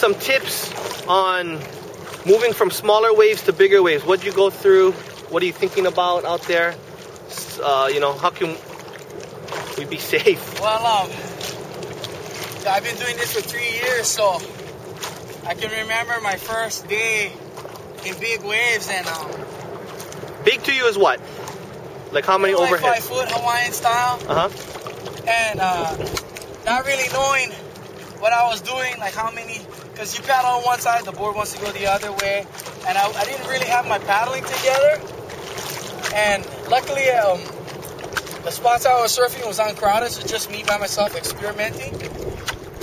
some tips on moving from smaller waves to bigger waves. What did you go through? What are you thinking about out there? How can we be safe? Well, I've been doing this for 3 years, so I can remember my first day in big waves. And big to you is what? Like how many overhead? Like 5 foot Hawaiian style. And not really knowing what I was doing, like how many, because you paddle on one side, the board wants to go the other way, and I didn't really have my paddling together. And luckily, the spots I was surfing was uncrowded, so just me by myself experimenting.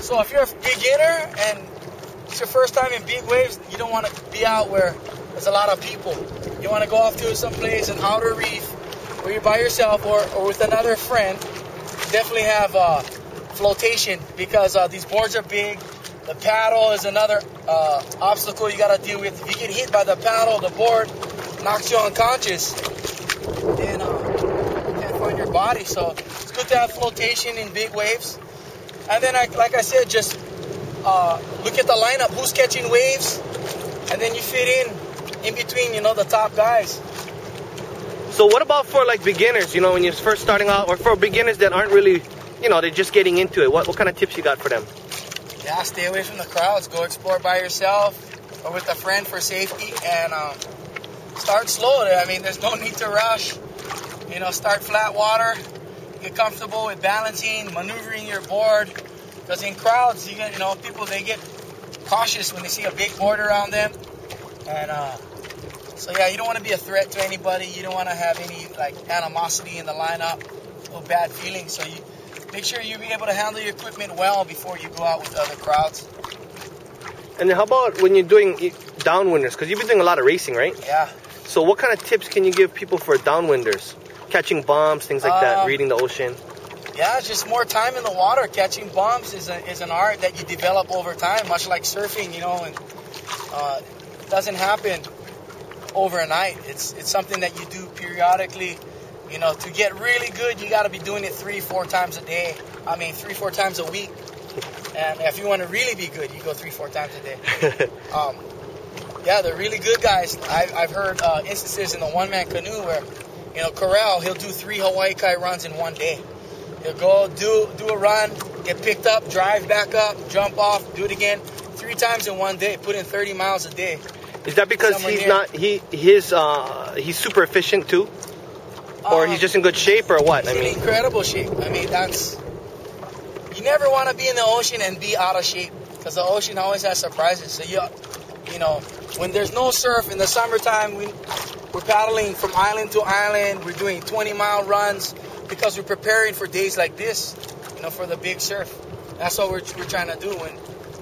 So if you're a beginner and it's your first time in big waves, you don't want to be out where there's a lot of people. You want to go off to some place, an outer reef, where you're by yourself or with another friend. Definitely have flotation, because these boards are big. The paddle is another obstacle you got to deal with. If you get hit by the paddle, the board knocks you unconscious, and you can't find your body. So it's good to have flotation in big waves. And then, like I said, just look at the lineup, who's catching waves, and then you fit in between, the top guys. So what about for like beginners, when you're first starting out, or for beginners that aren't really, they're just getting into it? What kind of tips you got for them? Yeah, stay away from the crowds. Go explore by yourself or with a friend for safety, and start slow. I mean, there's no need to rush. Start flat water. Get comfortable with balancing, maneuvering your board. Because in crowds, people, they get cautious when they see a big board around them. And so yeah, you don't want to be a threat to anybody. You don't want to have any animosity in the lineup or bad feelings. So you make sure you be able to handle your equipment well before you go out with other crowds. And how about when you're doing downwinders? Because you've been doing a lot of racing, right? Yeah. So what kind of tips can you give people for downwinders? Catching bumps, things like that, reading the ocean. Yeah, just more time in the water. Catching bumps is an art that you develop over time, much like surfing, and it doesn't happen overnight. It's something that you do periodically. To get really good, you got to be doing it 3-4 times a day. 3-4 times a week. And if you want to really be good, you go 3-4 times a day. Yeah, the really good guys, I've heard instances in the one-man canoe where, Corral, he'll do 3 Hawaii Kai runs in one day. He'll go do a run, get picked up, drive back up, jump off, do it again 3 times in one day, put in 30 miles a day. Is that because he's super efficient too? Or he's just in good shape, or what? He's in incredible shape. You never want to be in the ocean and be out of shape, because the ocean always has surprises. So when there's no surf in the summertime, we're paddling from island to island. We're doing 20-mile runs because we're preparing for days like this, for the big surf. That's what we're trying to do when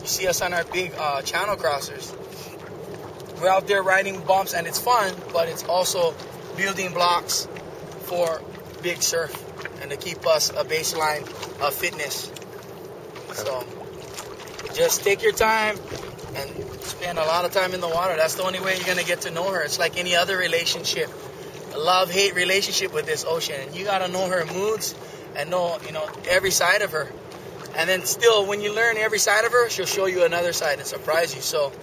you see us on our big channel crossers. We're out there riding bumps, and it's fun, but it's also building blocks for big surf and to keep us a baseline of fitness. So just take your time and spend a lot of time in the water. That's the only way you're going to get to know her. It's like any other relationship, a love-hate relationship with this ocean. And you got to know her moods and know, every side of her. And then still, when you learn every side of her, she'll show you another side and surprise you. So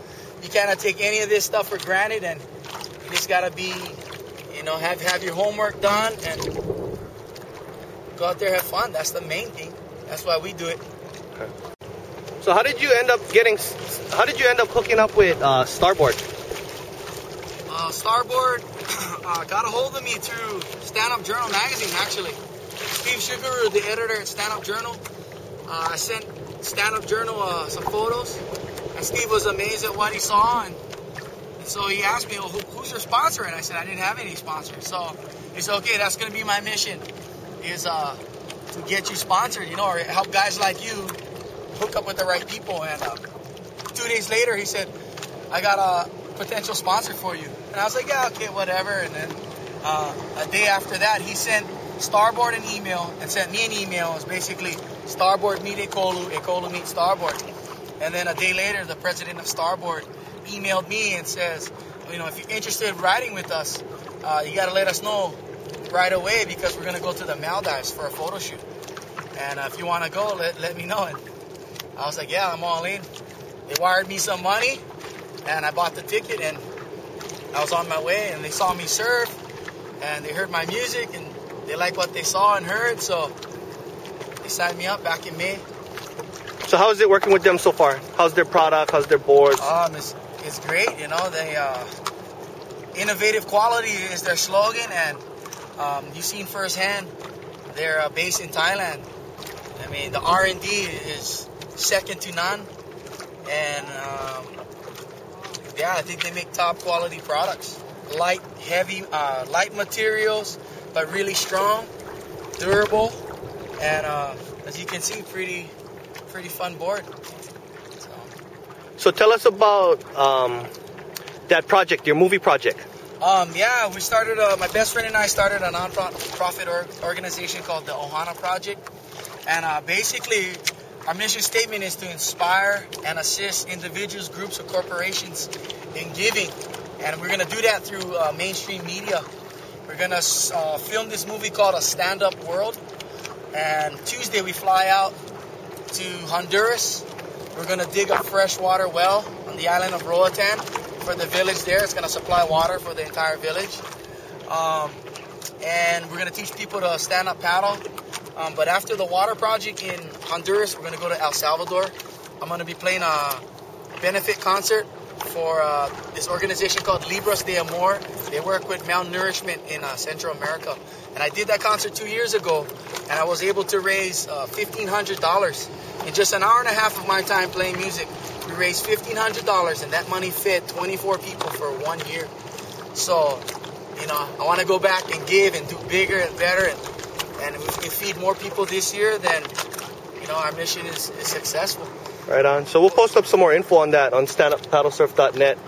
you cannot take any of this stuff for granted, and you just got to be, have your homework done and go out there, have fun. That's the main thing. That's why we do it. Okay. So how did you end up hooking up with Starboard? Starboard got a hold of me through Stand Up Journal magazine, actually. Steve Sugaru, the editor at Stand Up Journal. I sent Stand Up Journal some photos, and Steve was amazed at what he saw, and so he asked me, who's your sponsor? And I said, I didn't have any sponsors. So he said, okay, that's going to be my mission, is to get you sponsored, or help guys like you hook up with the right people. And 2 days later, he said, I got a potential sponsor for you. And I was like, yeah, okay, whatever. And then a day after that, he sent Starboard an email and sent me an email. It was basically Starboard meet Ekolu, Ekolu meet Starboard. And then a day later, the president of Starboard emailed me and says, if you're interested in riding with us, you got to let us know right away, because we're going to go to the Maldives for a photo shoot. And if you want to go, let me know. And I was like, yeah, I'm all in. they wired me some money, and I bought the ticket, and I was on my way, and they saw me surf, and they heard my music, and they liked what they saw and heard, so they signed me up back in May. So how is it working with them so far? How's their product? How's their boards? It's great, you know. They innovative quality is their slogan, and you've seen firsthand they're based in Thailand. I mean, the R&D is second to none, and I think they make top quality products. Light materials, but really strong, durable, and as you can see, pretty fun board. So tell us about that project, your movie project. We started, my best friend and I started a non-profit organization called the Ohana Project. And basically, our mission statement is to inspire and assist individuals, groups, or corporations in giving. And we're going to do that through mainstream media. We're going to film this movie called A Stand-Up World. And Tuesday we fly out to Honduras. We're going to dig a freshwater well on the island of Roatan for the village there. It's going to supply water for the entire village. And we're going to teach people to stand up paddle. But after the water project in Honduras, we're going to go to El Salvador. I'm going to be playing a benefit concert for this organization called Libras de Amor. They work with malnourishment in Central America. And I did that concert 2 years ago, and I was able to raise $1,500. In just an hour and a half of my time playing music, we raised $1,500, and that money fed 24 people for 1 year. So, you know, I want to go back and give and do bigger and better, and if we can feed more people this year, then, you know, our mission is successful. Right on. So we'll post up some more info on that on StandUpPaddleSurf.net.